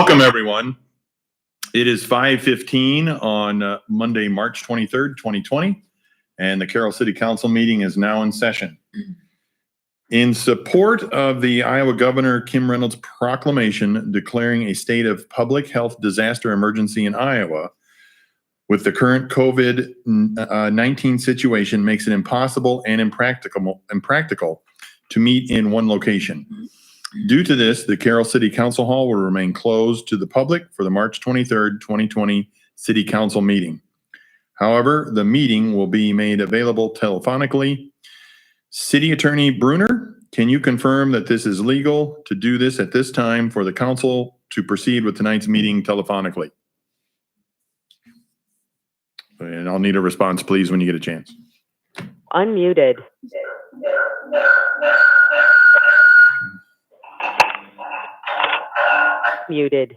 Welcome, everyone. It is 5:15 on Monday, March 23rd, 2020, and the Carroll City Council meeting is now in session. In support of the Iowa Governor Kim Reynolds' proclamation declaring a state of public health disaster emergency in Iowa, with the current COVID-19 situation makes it impossible and impractical to meet in one location. Due to this, the Carroll City Council Hall will remain closed to the public for the March 23rd, 2020 City Council meeting. However, the meeting will be made available telephonically. City Attorney Bruner, can you confirm that this is legal to do this at this time for the council to proceed with tonight's meeting telephonically? And I'll need a response, please, when you get a chance. Unmuted. Muted.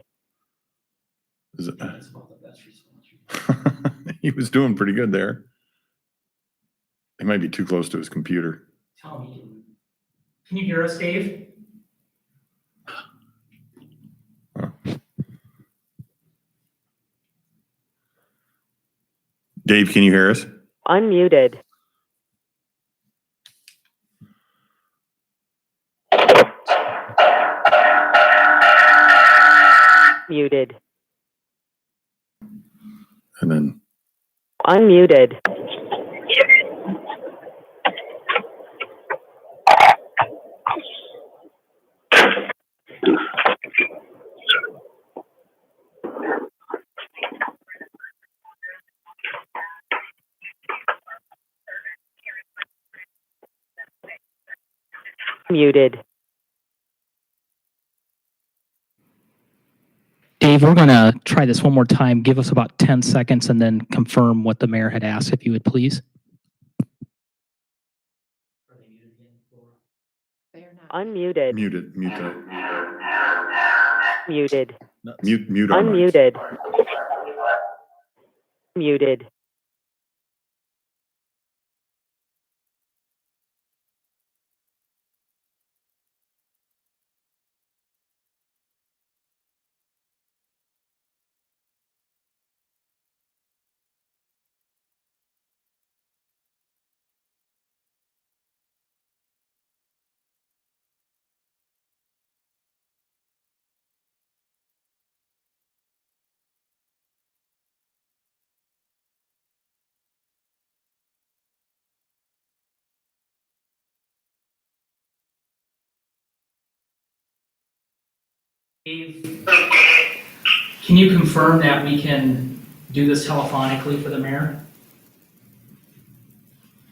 Is it? He was doing pretty good there. He might be too close to his computer. Tell me, can you hear us, Dave? Huh. Dave, can you hear us? Unmuted. Muted. And then Unmuted. Muted. Dave, we're going to try this one more time. Give us about 10 seconds and then confirm what the mayor had asked, if you would please. Unmuted. muted. Muted. Mute on mics. Unmuted. Muted. Dave, can you confirm that we can do this telephonically for the mayor?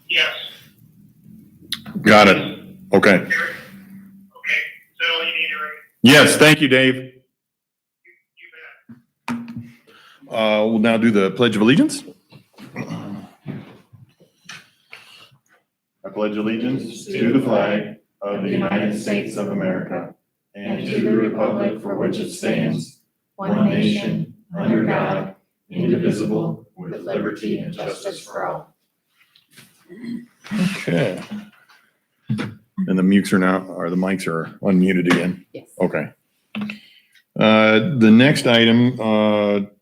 Yes. Got it. Okay. Okay, so you need to ring. Yes, thank you, Dave. You bet. We'll now do the Pledge of Allegiance. I pledge allegiance to the flag of the United States of America and to the republic for which it stands, one nation, under God, indivisible, with liberty and justice for all. Okay. And the mics are unmuted again? Yes. Okay. The next item,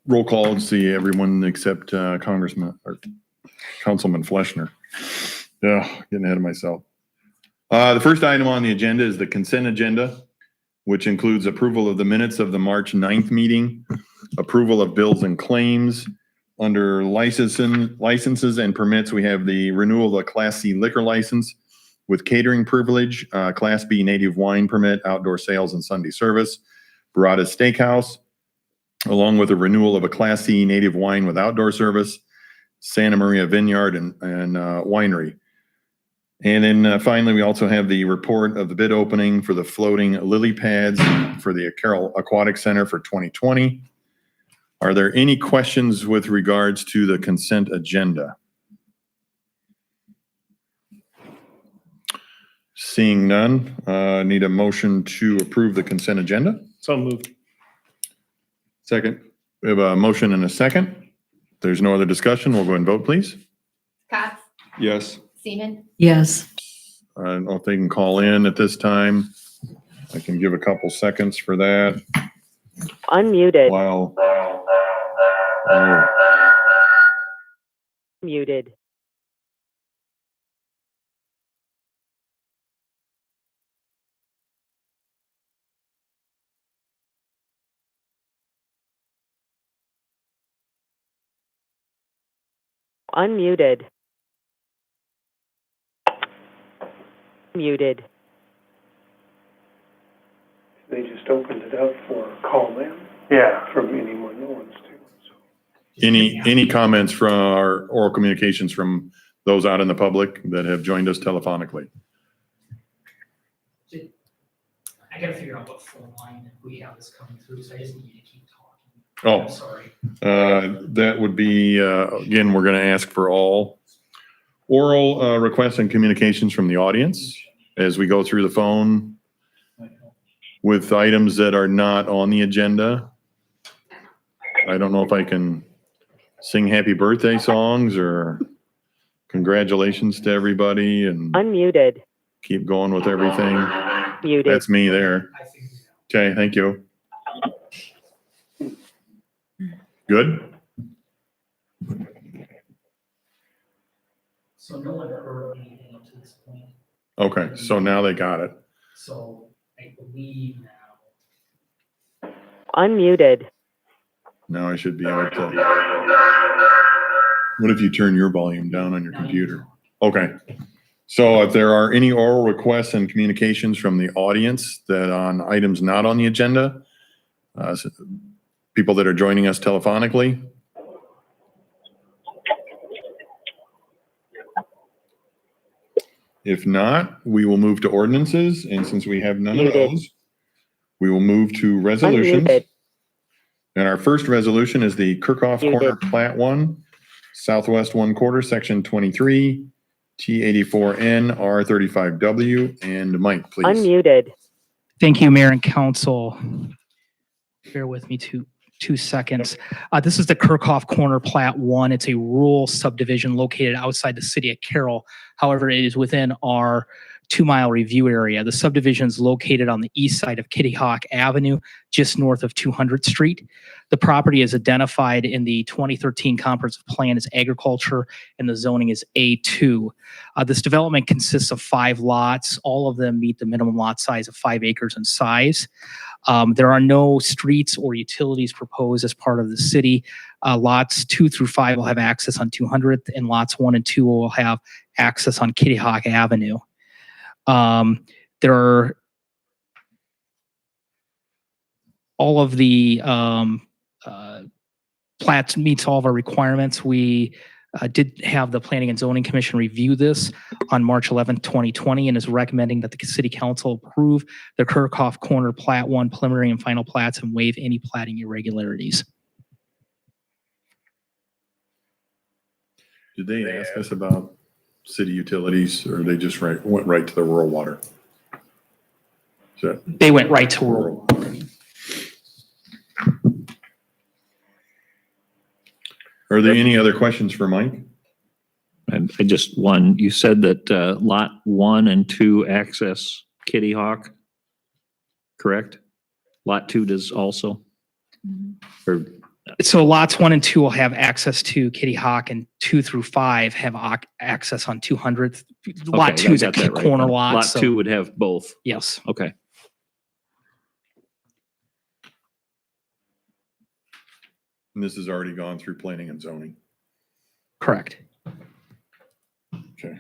roll call, let's see, everyone except Congressman or Councilman Fleshner. Yeah, getting ahead of myself. The first item on the agenda is the consent agenda, which includes approval of the minutes of the March 9th meeting, approval of bills and claims. Under licenses and permits, we have the renewal of a Class C liquor license with catering privilege, Class B native wine permit, outdoor sales and Sunday service, Barada's Steakhouse, along with a renewal of a Class C native wine with outdoor service, Santa Maria Vineyard and Winery. And then finally, we also have the report of the bid opening for the floating lily pads for the Carroll Aquatic Center for 2020. Are there any questions with regards to the consent agenda? Seeing none, need a motion to approve the consent agenda? So moved. Second. We have a motion and a second. If there's no other discussion, we'll go and vote, please. Cox, Yes. Seaman, Yes. I don't know if they can call in at this time. I can give a couple seconds for that. Unmuted. While, oh, Muted. Unmuted. Muted. They just opened it up for call in Yeah. from anyone who wants to. So. any comments from our oral communications from those out in the public that have joined us telephonically? I gotta figure out what phone line we have this coming through, so I just need you to keep talking. Oh. I'm sorry. That would be, again, we're going to ask for all oral requests and communications from the audience as we go through the phone with items that are not on the agenda. I don't know if I can sing happy birthday songs or congratulations to everybody and Unmuted. keep going with everything. Muted. That's me there. I figured it out. Okay, thank you. Good? So no one heard anything up to this point, Okay, so now they got it. so I believe now. Unmuted. Now I should be able to. What if you turn your volume down on your now you computer? talk. Okay. So if there are any oral requests and communications from the audience that on items not on the agenda, people that are joining us telephonically. If not, we will move to ordinances. And since we have none of Muted. those, we will move to resolutions. Unmuted. And our first resolution is the Kirkhoff Muted. Corner Plat 1, Southwest 1/4, Section 23, T84N, R35W. And Mike, please. Unmuted. Thank you, Mayor and Council. Bear with me two seconds. This is the Kirkhoff Corner Plat 1. It's a rural subdivision located outside the city of Carroll. However, it is within our 2-mile review area. The subdivision is located on the east side of Kitty Hawk Avenue, just north of 200th Street. The property is identified in the 2013 comprehensive plan as agriculture, and the zoning is A2. This development consists of 5 lots. All of them meet the minimum lot size of 5 acres in size. There are no streets or utilities proposed as part of the city. Lots 2 through 5 will have access on 200th, and lots 1 and 2 will have access on Kitty Hawk Avenue. There are all of the plats meets all of our requirements. We did have the Planning and Zoning Commission review this on March 11th, 2020, and is recommending that the City Council approve the Kirkhoff Corner Plat 1 preliminary and final plats and waive any platting irregularities. Did they ask us about city utilities or they just went right to the rural water? So, They went right to rural. are there any other questions for Mike? I just, one, you said that lot 1 and 2 access Kitty Hawk, correct? Lot 2 does also? Or, So lots 1 and 2 will have access to Kitty Hawk, and 2 through 5 have access on 200th. Lot okay, 2 is I a got that right corner then. lot. Lot so 2 would have both. Yes. Okay. And this has already gone through planning and zoning. Correct. Okay.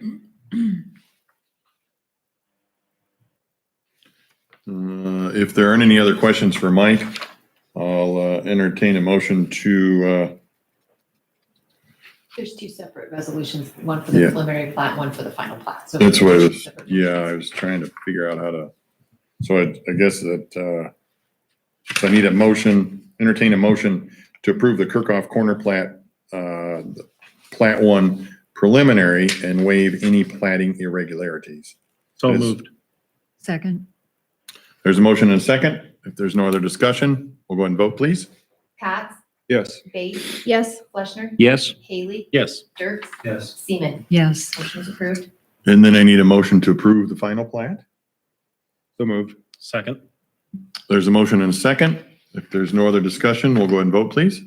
If there aren't any other questions for Mike, I'll entertain a motion to, There's 2 separate resolutions, one for the Yeah. preliminary plat, one for the final plat. So that's what I there's 2 was, separate yeah, motions. I was trying to figure out how to, so I guess that, so I need a motion, entertain a motion to approve the Kirkhoff Corner Plat, Plat 1 preliminary and waive any platting irregularities. So Yes. moved. Second. There's a motion and a second. If there's no other discussion, we'll go ahead and vote, please. Katz, Yes. Bates, Yes. Fleshner. Yes. Haley. Yes. Dirks. Yes. Seaman. Yes. Motion is approved. And then I need a motion to approve the final plat. So moved. Second. There's a motion and a second. If there's no other discussion, we'll go ahead and vote, please.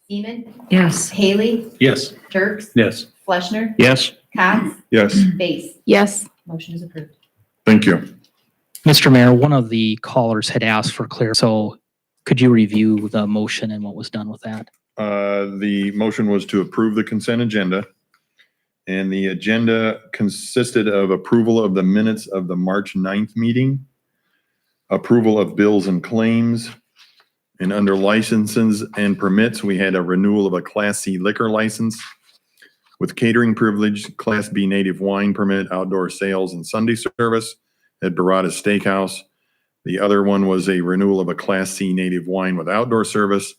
Seaman, Yes. Haley, Yes. Dirks, Yes. Fleshner, Yes. Cots, Yes, Base. Yes. Motion is approved. thank you. Mr. Mayor, one of the callers had asked for clear, so could you review the motion and what was done with that? The motion was to approve the consent agenda. And the agenda consisted of approval of the minutes of the March 9th meeting, approval of bills and claims, and under licenses and permits, we had a renewal of a Class C liquor license with catering privilege, Class B native wine permit, outdoor sales and Sunday service at Barada Steakhouse. The other one was a renewal of a Class C native wine with outdoor service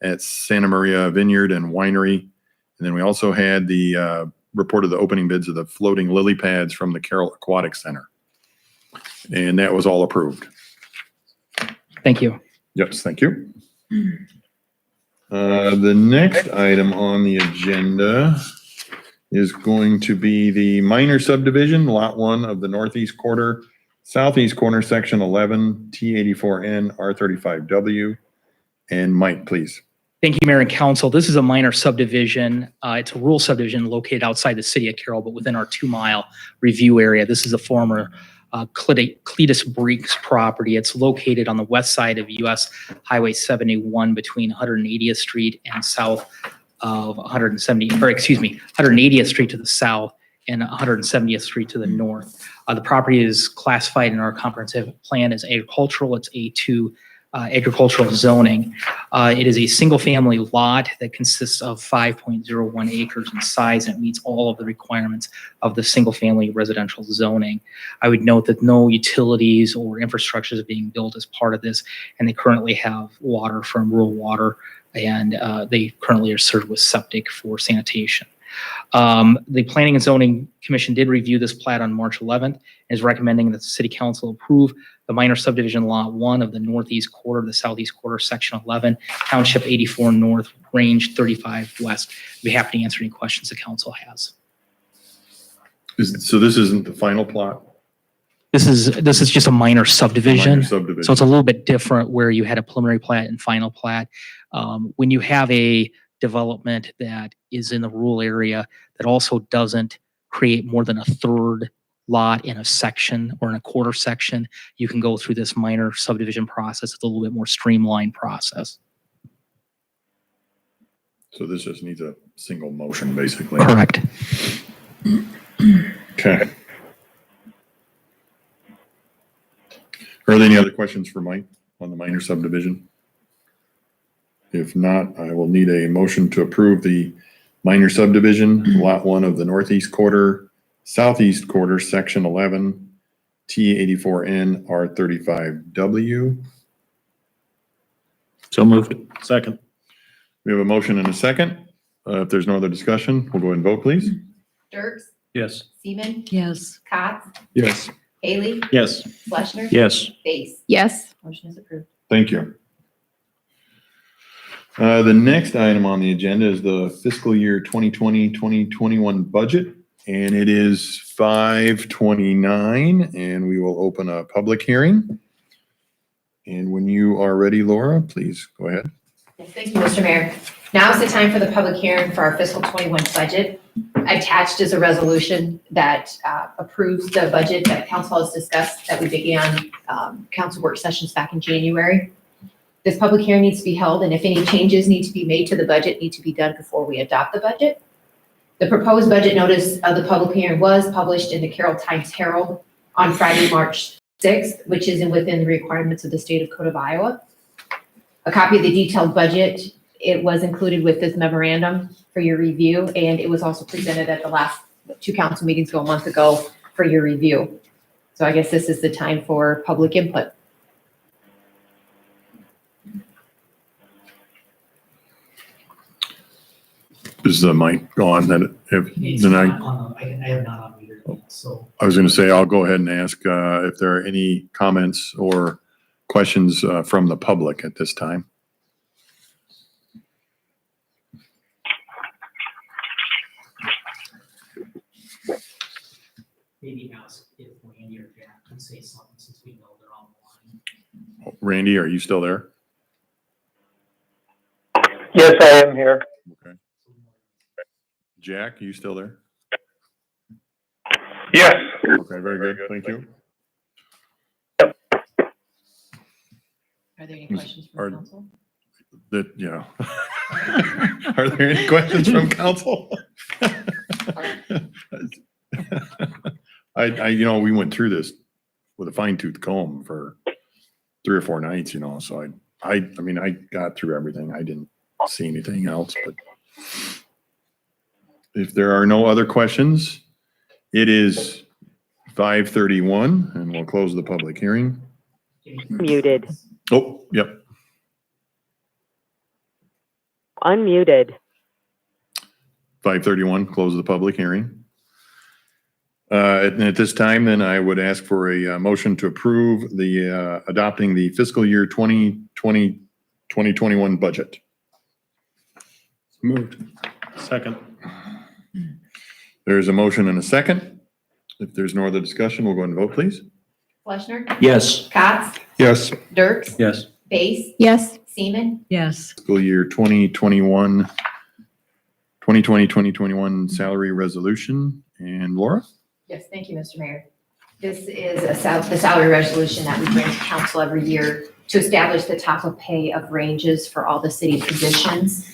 at Santa Maria Vineyard and Winery. And then we also had the report of the opening bids of the floating lily pads from the Carroll Aquatic Center. And that was all approved. Thank you. Yes, thank you. The next item on the agenda is going to be the minor subdivision, Lot 1 of the northeast quarter, southeast corner, Section 11, T84N, R35W. And Mike, please. Thank you, Mayor and Council. This is a minor subdivision. It's a rural subdivision located outside the city of Carroll, but within our 2-mile review area. This is a former Cletus Breeks property. It's located on the west side of US Highway 71 between 180th Street and south of 180th Street to the south and 170th Street to the north. The property is classified in our comprehensive plan as agricultural. It's A2 agricultural zoning. It is a single-family lot that consists of 5.01 acres in size and meets all of the requirements of the single-family residential zoning. I would note that no utilities or infrastructure is being built as part of this, and they currently have water from rural water, and they currently are served with septic for sanitation. The Planning and Zoning Commission did review this plat on March 11th and is recommending that the City Council approve the minor subdivision Lot 1 of the northeast quarter, the southeast quarter, Section 11, Township 84 North, Range 35 West. I'd be happy to answer any questions the council has. So this isn't the final plot? This is just a minor subdivision. Minor subdivision. So it's a little bit different where you had a preliminary plat and final plat. When you have a development that is in the rural area that also doesn't create more than a third lot in a section or in a quarter section, you can go through this minor subdivision process. It's a little bit more streamlined process. So this just needs a single motion, basically. Correct. Okay. Are there any other questions for Mike on the minor subdivision? If not, I will need a motion to approve the minor subdivision, Lot 1 of the northeast quarter, southeast quarter, Section 11, T84N, R35W. So moved. Second. We have a motion and a second. If there's no other discussion, we'll go ahead and vote, please. Dirks, Yes. Seaman, Yes. Cots, Yes. Haley, Yes. Fleshner. Yes. Base. Yes. Motion is approved. Thank you. The next item on the agenda is the fiscal year 2020-2021 budget, and it is 5:29, and we will open a public hearing. And when you are ready, Laura, please go ahead. Yes, thank you, Mr. Mayor. Now is the time for the public hearing for our fiscal 21 budget. Attached is a resolution that approves the budget that council has discussed that we began council work sessions back in January. This public hearing needs to be held, and if any changes need to be made to the budget, need to be done before we adopt the budget. The proposed budget notice of the public hearing was published in the Carroll Times-Herald on Friday, March 6th, which is within the requirements of the State of Code of Iowa. A copy of the detailed budget, it was included with this memorandum for your review, and it was also presented at the last 2 council meetings a month ago for your review. So I guess this is the time for public input. Is the mic on? That if It's then not on the- I have not on meter yet, so. I was going to say I'll go ahead and ask if there are any comments or questions from the public at this time. Maybe ask if Randy or Jack can say something since we know they're online. Randy, are you still there? Yes, I am here. Okay. Jack, you still there? Yes. Okay, very good. Thank you. Are there any Is- questions are- from council? That, yeah. Are there any questions from council? We went through this with a fine tooth comb for 3 or 4 nights, so I mean, I got through everything. I didn't see anything else, but if there are no other questions, it is 5:31 and we'll close the public hearing. Muted. Oh, yep. Unmuted. 5:31, close the public hearing. At this time, then I would ask for a motion to approve the adopting the fiscal year 2021 budget. Moved. Second. There's a motion and a second. If there's no other discussion, we'll go ahead and vote, please. Fleshner? Yes. Cots? Yes. Dirks? Yes. Base? Yes. Seaman? Yes. Fiscal year 2021 salary resolution. And Laura? Yes, thank you, Mr. Mayor. This is the salary resolution that we bring to council every year to establish the top of pay of ranges for all the city positions.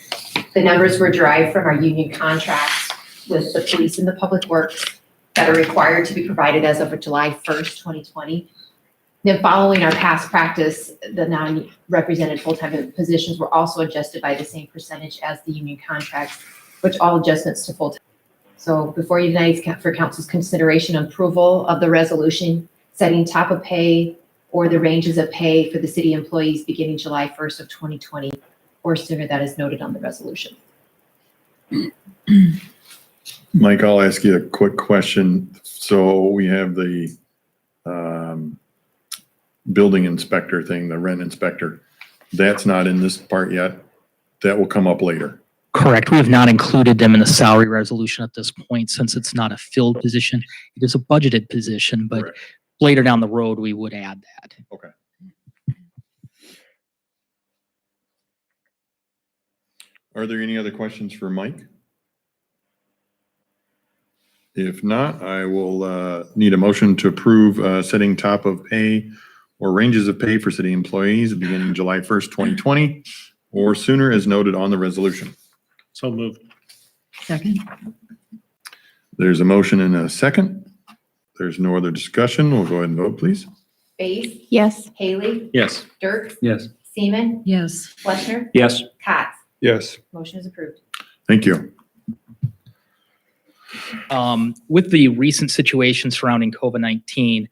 The numbers were derived from our union contracts with the police and the public works that are required to be provided as of July 1st, 2020. Then following our past practice, the non-represented full-time positions were also adjusted by the same percentage as the union contracts, which all adjustments to full-time. So before you tonight is for council's consideration and approval of the resolution setting top of pay or the ranges of pay for the city employees beginning July 1st of 2020 or sooner, that is noted on the resolution. Mike, I'll ask you a quick question. So we have the building inspector thing, the rent inspector. That's not in this part yet. That will come up later. Correct. We have not included them in the salary resolution at this point since it's not a filled position. It is a budgeted position, but Correct. later down the road, we would add that. Okay. Are there any other questions for Mike? If not, I will need a motion to approve setting top of pay or ranges of pay for city employees beginning July 1st, 2020, or sooner as noted on the resolution. So moved. Second. There's a motion and a second. There's no other discussion. We'll go ahead and vote, please. Base? Yes. Haley? Yes. Dirks? Yes. Seaman? Yes. Fleshner? Yes. Cots? Yes. Motion is approved. Thank you. With the recent situation surrounding COVID-19,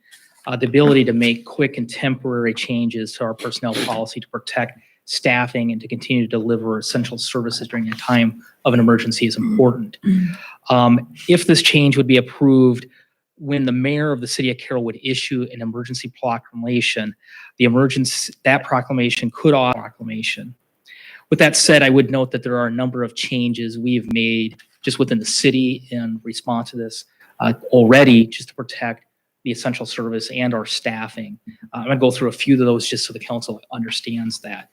the ability to make quick and temporary changes to our personnel policy to protect staffing and to continue to deliver essential services during a time of an emergency is important. If this change would be approved, when the mayor of the city of Carroll would issue an emergency proclamation, that proclamation could authorize proclamation. With that said, I would note that there are a number of changes we've made just within the city in response to this already, just to protect the essential service and our staffing. I'm going to go through a few of those just so the council understands that.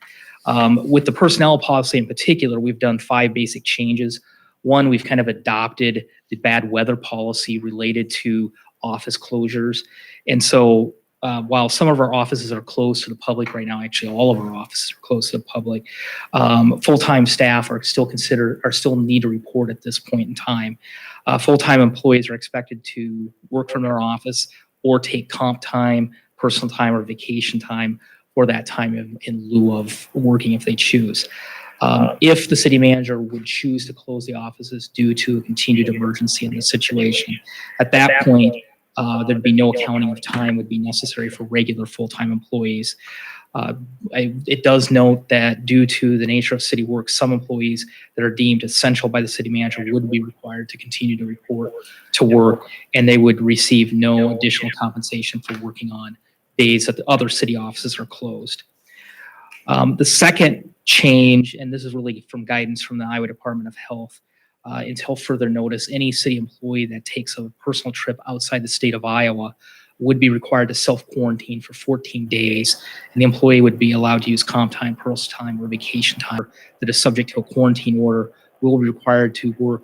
With the personnel policy in particular, we've done 5 basic changes. One, we've kind of adopted the bad weather policy related to office closures. And so while some of our offices are closed to the public right now, actually all of our offices are closed to the public, full-time staff are still need to report at this point in time. Full-time employees are expected to work from their office or take comp time, personal time, or vacation time for that time in lieu of working if they choose. If the city manager would choose to close the offices due to a continued emergency in the situation, at that point, there'd be no accounting of time would be necessary for regular full-time employees. It does note that due to the nature of city work, some employees that are deemed essential by the city manager would be required to continue to report to work, and they would receive no additional compensation for working on days that the other city offices are closed. The second change, and this is really from guidance from the Iowa Department of Health, until further notice, any city employee that takes a personal trip outside the state of Iowa would be required to self-quarantine for 14 days, and the employee would be allowed to use comp time, personal time, or vacation time that is subject to a quarantine order, will be required to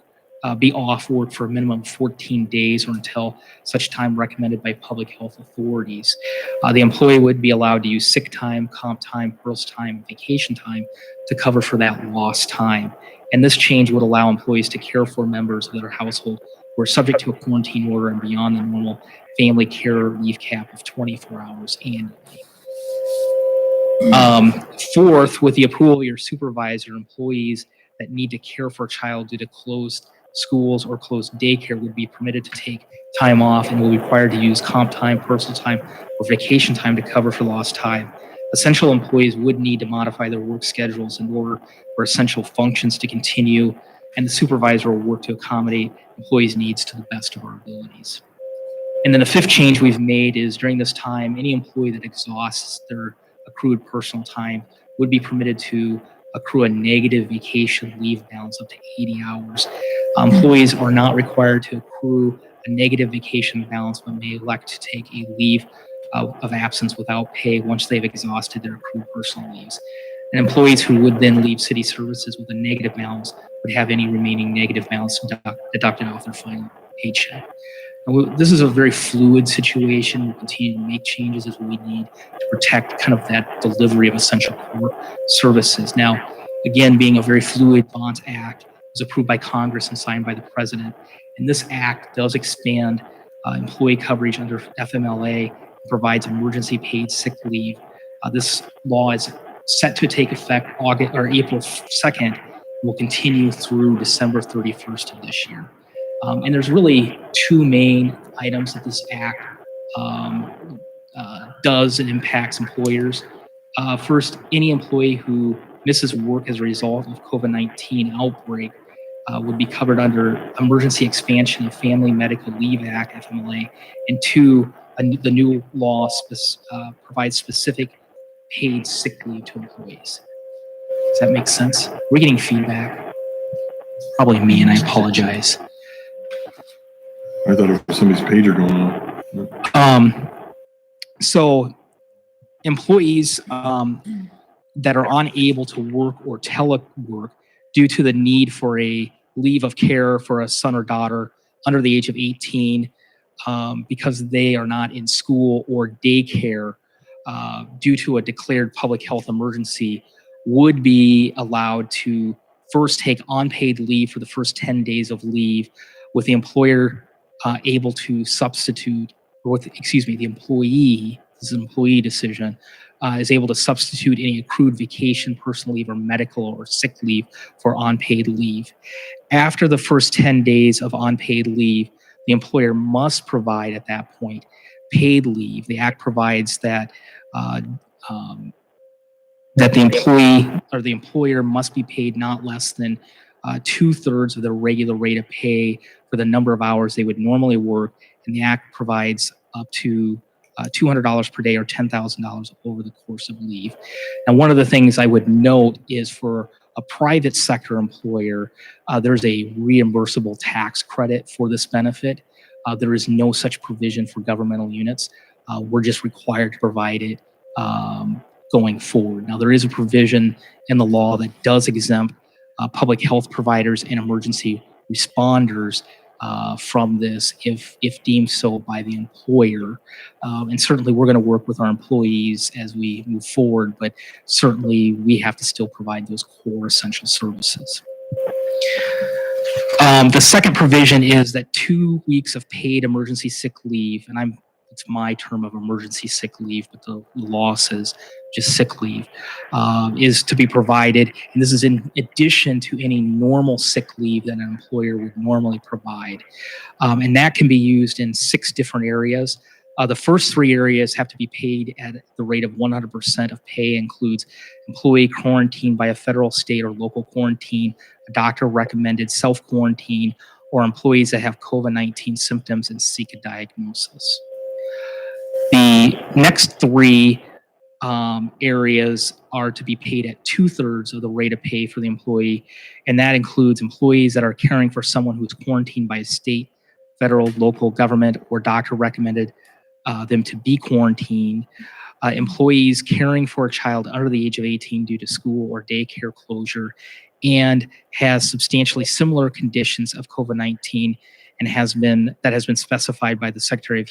be off work for a minimum of 14 days or until such time recommended by public health authorities. The employee would be allowed to use sick time, comp time, personal time, vacation time to cover for that lost time. And this change would allow employees to care for members of their household who are subject to a quarantine order and beyond the normal family care leave cap of 24 hours annually. Fourth, with the approval of your supervisor, employees that need to care for a child due to closed schools or closed daycare would be permitted to take time off and will be required to use comp time, personal time, or vacation time to cover for lost time. Essential employees would need to modify their work schedules in order for essential functions to continue, and the supervisor will work to accommodate employees' needs to the best of our abilities. And then the fifth change we've made is during this time, any employee that exhausts their accrued personal time would be permitted to accrue a negative vacation leave balance up to 80 hours. Employees are not required to accrue a negative vacation balance, but may elect to take a leave of absence without pay once they've exhausted their accrued personal leaves. And employees who would then leave city services with a negative balance would have any remaining negative balance deducted off their final paycheck. This is a very fluid situation. We'll continue to make changes as we need to protect kind of that delivery of essential core services. Now, again, being a very fluid bonds act, was approved by Congress and signed by the president. And this act does expand employee coverage under FMLA, provides emergency paid sick leave. This law is set to take effect April 2nd, will continue through December 31st of this year. And there's really two main items that this act does and impacts employers. First, any employee who misses work as a result of COVID-19 outbreak would be covered under Emergency Expansion of Family Medical Leave Act, FMLA. And two, the new law provides specific paid sick leave to employees. Does that make sense? We're getting feedback. It's probably me, and I apologize. I thought it was somebody's pager going on. So employees that are unable to work or telework due to the need for a leave of care for a son or daughter under the age of 18 because they are not in school or daycare due to a declared public health emergency would be allowed to first take unpaid leave for the first 10 days of leave, with the employer able to substitute, or the employee, this is an employee decision, is able to substitute any accrued vacation, personal leave, or medical or sick leave for unpaid leave. After the first 10 days of unpaid leave, the employer must provide at that point paid leave. The Act provides that that the employee or the employer must be paid not less than 2/3 of their regular rate of pay for the number of hours they would normally work, and the Act provides up to $200 per day or $10,000 over the course of leave. And one of the things I would note is for a private sector employer, there's a reimbursable tax credit for this benefit. There is no such provision for governmental units. We're just required to provide it going forward. Now, there is a provision in the law that does exempt public health providers and emergency responders from this if deemed so by the employer. And certainly we're going to work with our employees as we move forward, but certainly we have to still provide those core essential services. The second provision is that 2 weeks of paid emergency sick leave, and it's my term of emergency sick leave, but the law says just sick leave, is to be provided. And this is in addition to any normal sick leave that an employer would normally provide. And that can be used in 6 different areas. The first 3 areas have to be paid at the rate of 100% of pay, includes employee quarantined by a federal, state, or local quarantine, a doctor-recommended self-quarantine, or employees that have COVID-19 symptoms and seek a diagnosis. The next 3 areas are to be paid at 2/3 of the rate of pay for the employee, and that includes employees that are caring for someone who's quarantined by a state, federal, local government, or doctor-recommended them to be quarantined. Employees caring for a child under the age of 18 due to school or daycare closure and has substantially similar conditions of COVID-19 and has been specified by the Secretary of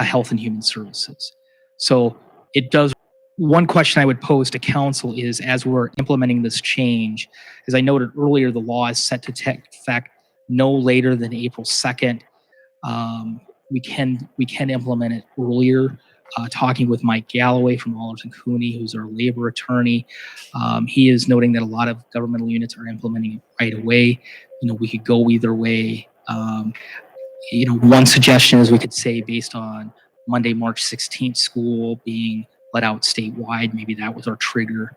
Health and Human Services. So it does. One question I would pose to council is, as we're implementing this change, as I noted earlier, the law is set to take effect no later than April 2nd. We can implement it earlier. Talking with Mike Galloway from Allers and Cooney, who's our labor attorney, he is noting that a lot of governmental units are implementing it right away. We could go either way. One suggestion is we could say, based on Monday, March 16th school being let out statewide, maybe that was our trigger.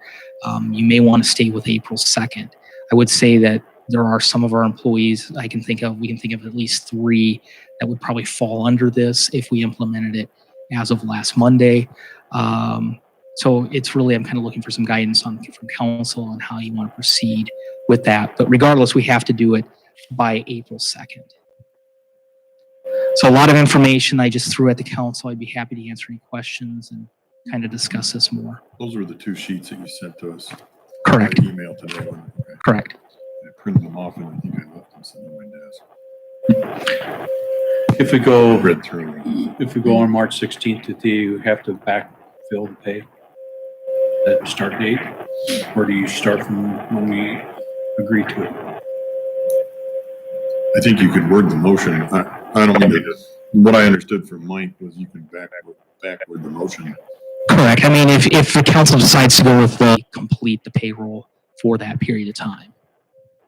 You may want to stay with April 2nd. I would say that there are some of our employees we can think of at least 3 that would probably fall under this if we implemented it as of last Monday. So it's really, I'm kind of looking for some guidance from council on how you want to proceed with that. But regardless, we have to do it by April 2nd. So a lot of information I just threw at the council. I'd be happy to answer any questions and kind of discuss this more. Those were the 2 sheets that you sent to us. Correct. Email today. Okay. Correct. I printed them off and I think I left them sitting on my desk. If we go, Read through them. if we go on March 16th, do you have to backfill the pay at start date? Or do you start from when we agree to it? I think you could word the motion. I don't mean to, what I understood from Mike was you can backward the motion. Correct. I mean, if the council decides to go with complete the payroll for that period of time.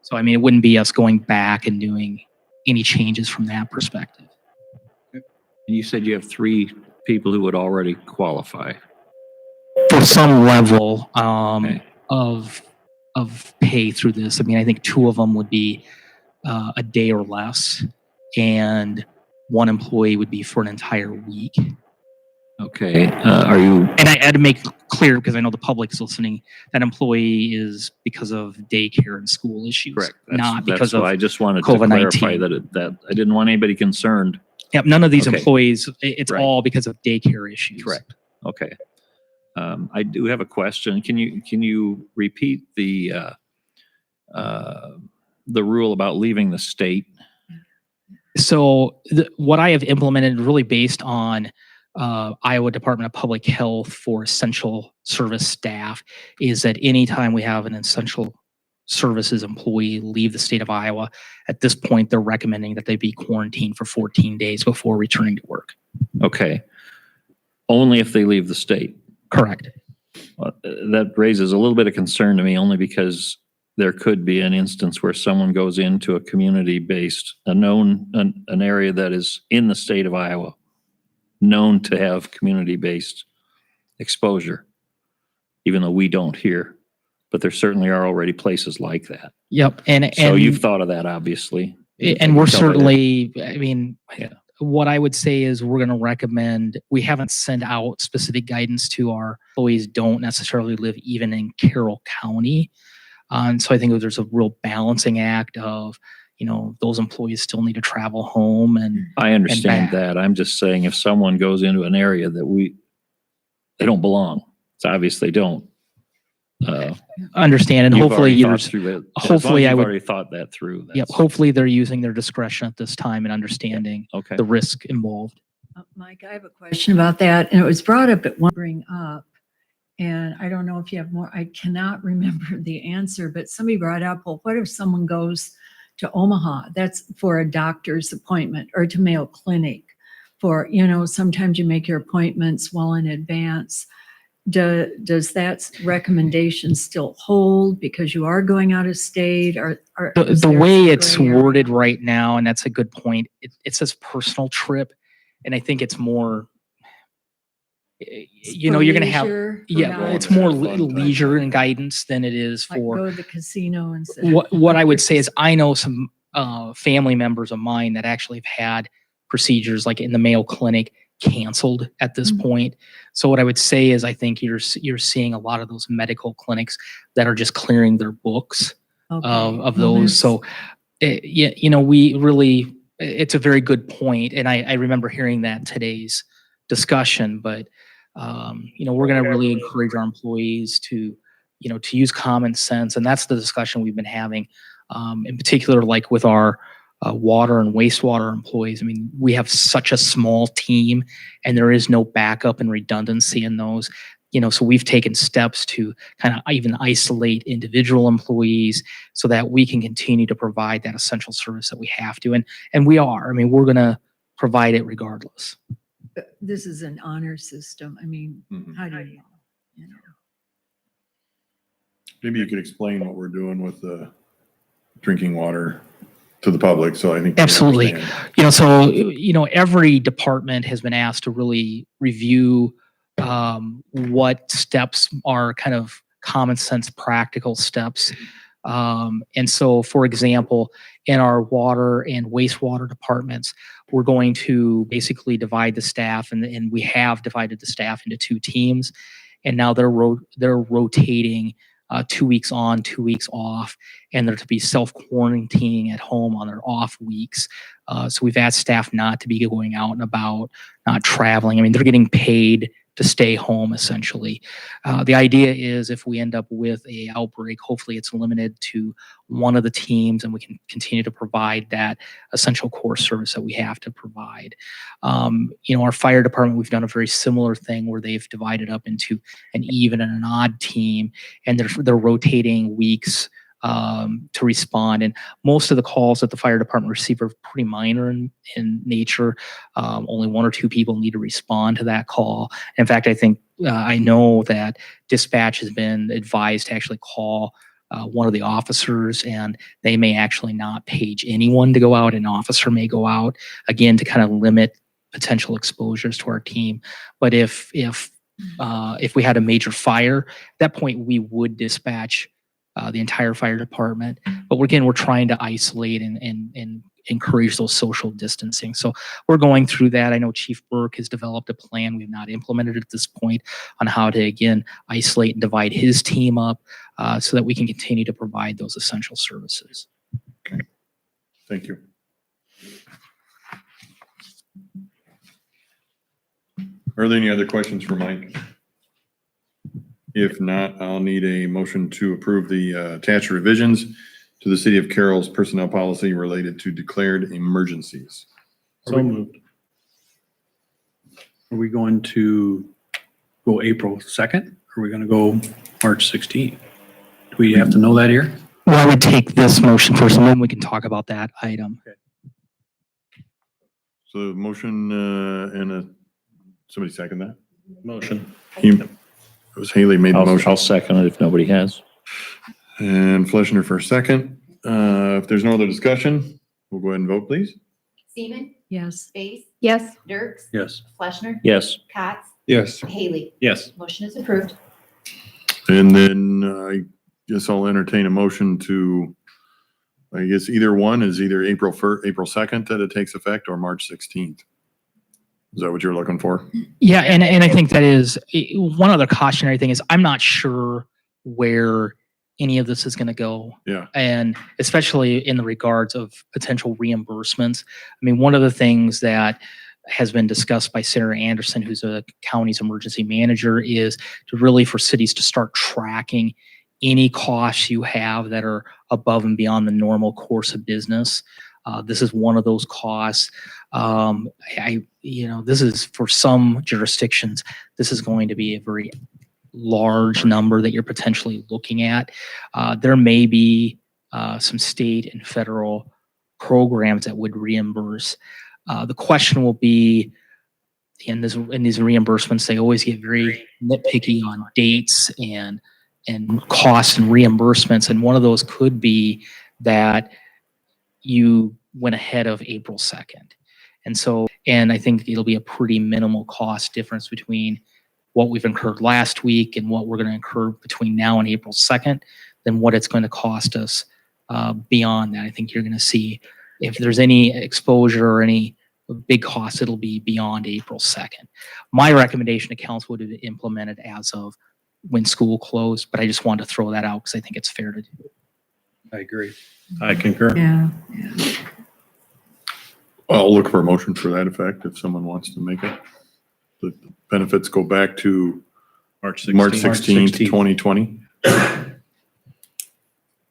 So, I mean, it wouldn't be us going back and doing any changes from that perspective. And you said you have 3 people who would already qualify. For some level Okay. of pay through this. I mean, I think 2 of them would be a day or less, and 1 employee would be for an entire week. Okay. Are you, And I had to make clear, because I know the public is listening, that employee is because of daycare and school issues, correct? not because why of I just wanted to COVID-19. clarify that I didn't want anybody concerned. Yep, none of these Okay. employees. It's Right. all because of daycare issues. Correct. Okay. I do have a question. Can you repeat the rule about leaving the state? So what I have implemented, really based on Iowa Department of Public Health for essential service staff, is that anytime we have an essential services employee leave the state of Iowa, at this point, they're recommending that they be quarantined for 14 days before returning to work. Okay. Only if they leave the state. Correct. That raises a little bit of concern to me, only because there could be an instance where someone goes into a community-based, an area that is in the state of Iowa, known to have community-based exposure, even though we don't here. But there certainly are already places like that. Yep. And So you've thought of that, obviously. and we're Tell me that. certainly, I mean, Yeah. what I would say is we're going to recommend, we haven't sent out specific guidance to our employees don't necessarily live even in Carroll County. And so I think there's a real balancing act of, those employees still need to travel home and I understand back. that. I'm just saying if someone goes into an area that they don't belong, it's obvious they don't. understand. And You've hopefully already thought there's, through that. As hopefully long as I you've would- already thought that through. yep, that's- hopefully they're using their discretion at this time and understanding Okay. the risk involved. Mike, I have a question about that, and it was brought up at one bring up, and I don't know if you have more, I cannot remember the answer, but somebody brought up, well, what if someone goes to Omaha? That's for a doctor's appointment, or to Mayo Clinic for, sometimes you make your appointments well in advance. Does that recommendation still hold because you are going out of state, or is The there way some it's gray area? worded right now, and that's a good point, it says personal trip. And I think it's more, you're going to have, Leisure, for yeah, not- it's more Fun time. leisure and guidance than it is Like for, go to the casino and say. what I would say is I know some family members of mine that actually have had procedures like in the Mayo Clinic canceled at this Mhm. point. So what I would say is I think you're seeing a lot of those medical clinics that are just clearing their books Okay. of Well, those. So, we really, it's a very good point. And I remember hearing that today's discussion, but, we're going to really encourage our employees to, to use common sense. And that's the discussion we've been having, in particular, like with our water and wastewater employees. I mean, we have such a small team and there is no backup and redundancy in those. So we've taken steps to kind of even isolate individual employees so that we can continue to provide that essential service that we have to. And we are. I mean, we're going to provide it regardless. But this is an honor system. I mean, Mhm. how do you know? Maybe you could explain what we're doing with the drinking water to the public. So I think. they Absolutely. understand. So, every department has been asked to really review what steps are kind of common sense, practical steps. And so, for example, in our water and wastewater departments, we're going to basically divide the staff, and we have divided the staff into 2 teams, and now they're rotating 2 weeks on, 2 weeks off, and they're to be self-quarantining at home on their off weeks. So we've asked staff not to be going out and about, not traveling. I mean, they're getting paid to stay home, essentially. The idea is if we end up with a outbreak, hopefully it's limited to one of the teams and we can continue to provide that essential core service that we have to provide. Our fire department, we've done a very similar thing where they've divided up into an even and an odd team, and they're rotating weeks to respond. And most of the calls that the fire department receive are pretty minor in nature. Only 1 or 2 people need to respond to that call. In fact, I know that dispatch has been advised to actually call one of the officers, and they may actually not page anyone to go out. An officer may go out, again, to kind of limit potential exposures to our team. But if we had a major fire, at that point we would dispatch the entire fire department. But we're trying to isolate and encourage those social distancing. So we're going through that. I know Chief Burke has developed a plan. We've not implemented it at this point on how to, again, isolate and divide his team up so that we can continue to provide those essential services. Okay. Thank you. Are there any other questions for Mike? If not, I'll need a motion to approve the attached revisions to the City of Carroll's personnel policy related to declared emergencies. So moved. Are we going to go April 2nd? Or are we going to go March 16th? Do we have to know that here? Well, I would take this motion first, and then we can talk about that item. So motion somebody second that? Motion. It was Haley made the motion. I'll second it if nobody has. And Fleshner for a second. If there's no other discussion, we'll go ahead and vote, please. Seaman, Yes. Space, Yes. Dirks, Yes. Fleshner, Yes. Cots, Yes. Haley. Yes. Motion is approved. And then I guess I'll entertain a motion to, I guess either one is either April 2nd that it takes effect or March 16th. Is that what you're looking for? Yeah, and I think that is one other cautionary thing is I'm not sure where any of this is going to go. Yeah. And especially in the regards of potential reimbursements. I mean, one of the things that has been discussed by Senator Anderson, who's a county's emergency manager, is to really for cities to start tracking any costs you have that are above and beyond the normal course of business. This is one of those costs. This is for some jurisdictions, this is going to be a very large number that you're potentially looking at. There may be some state and federal programs that would reimburse. The question will be, in these reimbursements, they always get very nitpicky on dates and costs and reimbursements. And one of those could be that you went ahead of April 2nd. And I think it'll be a pretty minimal cost difference between what we've incurred last week and what we're going to incur between now and April 2nd than what it's going to cost us beyond that. I think you're going to see if there's any exposure or any big costs, it'll be beyond April 2nd. My recommendation to council would be implemented as of when school closed, but I just wanted to throw that out because I think it's fair to do. I agree. I concur. Yeah. I'll look for a motion for that effect if someone wants to make it. The benefits go back to March March 16th. 16th, 2020.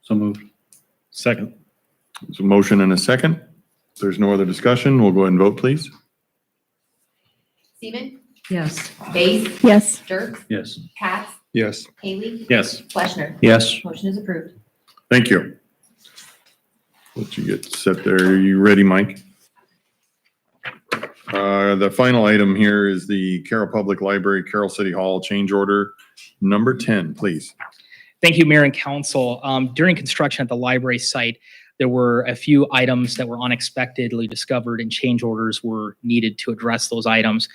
So moved. Second. There's a motion and a second. If there's no other discussion, we'll go ahead and vote, please. Seaman, Yes. Base, Yes. Dirk, Yes. Katz, Yes. Haley, Yes. Fleshner. Yes. Motion is approved. Thank you. Let you get set there. Are you ready, Mike? The final item here is the Carroll Public Library, Carroll City Hall change order number 10, please. Thank you, Mayor and Council. During construction at the library site, there were a few items that were unexpectedly discovered and change orders were needed to address those items.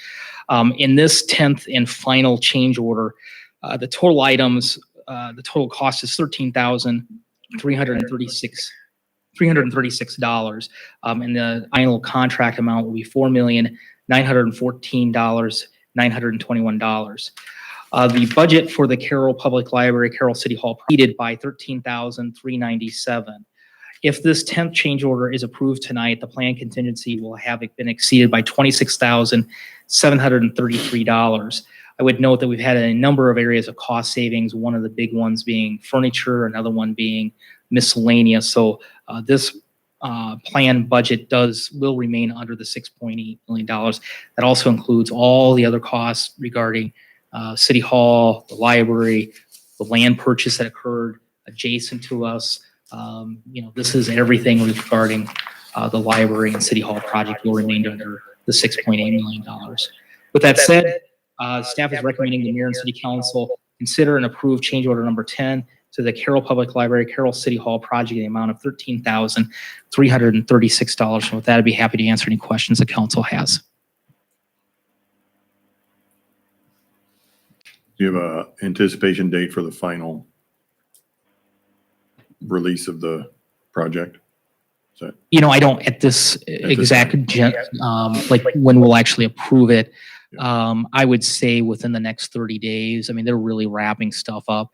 In this 10th and final change order, the total items, the total cost is $13,336. And the annual contract amount will be $4,914,921. The budget for the Carroll Public Library, Carroll City Hall, exceeded by $13,397. If this 10th change order is approved tonight, the plan contingency will have been exceeded by $26,733. I would note that we've had a number of areas of cost savings, one of the big ones being furniture, another one being miscellaneous. So this plan budget will remain under the $6.8 million. That also includes all the other costs regarding City Hall, the library, the land purchase that occurred adjacent to us. This is everything regarding the library and City Hall project will remain under the $6.8 million. With that said, staff is recommending the Mayor and City Council consider and approve change order number 10 to the Carroll Public Library, Carroll City Hall project in the amount of $13,336. And with that, I'd be happy to answer any questions the council has. Do you have a anticipation date for the final release of the project? Is that I don't at this exact, like when we'll actually approve it. I would say within the next 30 days. I mean, they're really wrapping stuff up.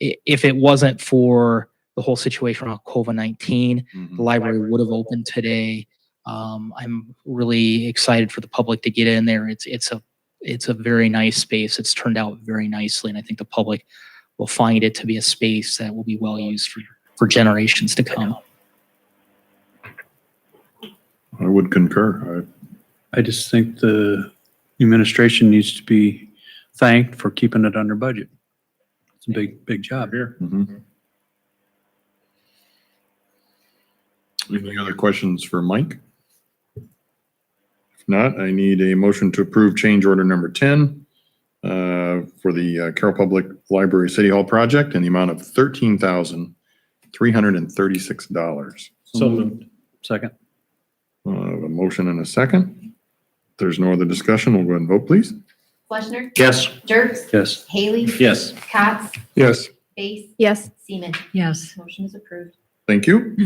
If it wasn't for the whole situation around COVID-19, the library would have opened today. I'm really excited for the public to get in there. It's a very nice space. It's turned out very nicely, and I think the public will find it to be a space that will be well used for generations to come. I would concur. I just think the administration needs to be thanked for keeping it under budget. It's a big job here. Any other questions for Mike? If not, I need a motion to approve change order number 10 for the Carroll Public Library City Hall project in the amount of $13,336. So moved. Second. A motion and a second. If there's no other discussion, we'll go ahead and vote, please. Fleshner, Yes. Dirk, Yes. Haley, Yes. Katz, Yes. Base, Yes. Seaman. Yes. Motion is approved. Thank you.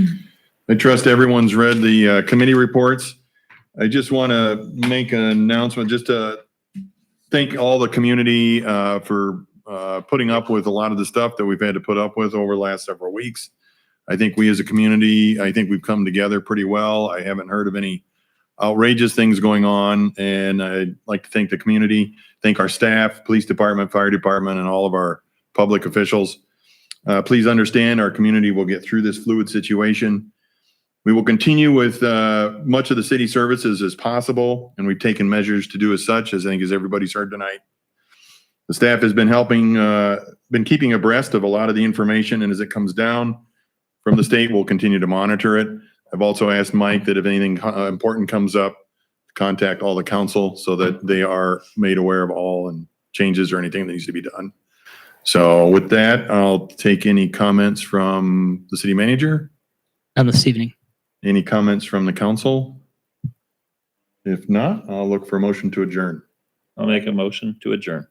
I trust everyone's read the committee reports. I just want to make an announcement, just to thank all the community for putting up with a lot of the stuff that we've had to put up with over the last several weeks. I think we as a community, I think we've come together pretty well. I haven't heard of any outrageous things going on, and I'd like to thank the community, thank our staff, police department, fire department, and all of our public officials. Please understand our community will get through this fluid situation. We will continue with much of the city services as possible, and we've taken measures to do as such, as I think as everybody's heard tonight. The staff has been been keeping abreast of a lot of the information, and as it comes down from the state, we'll continue to monitor it. I've also asked Mike that if anything important comes up, contact all the council so that they are made aware of all and changes or anything that needs to be done. So with that, I'll take any comments from the city manager. And this evening. Any comments from the council? If not, I'll look for a motion to adjourn. I'll make a motion to adjourn.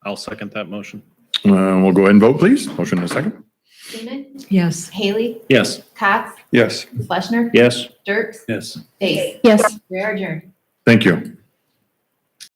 I'll second that motion. We'll go ahead and vote, please. Motion in a second. Seaman, Yes. Haley, Yes. Katz, Yes. Fleshner, Yes. Dirk, Yes. Base. Yes. We are adjourned. Thank you.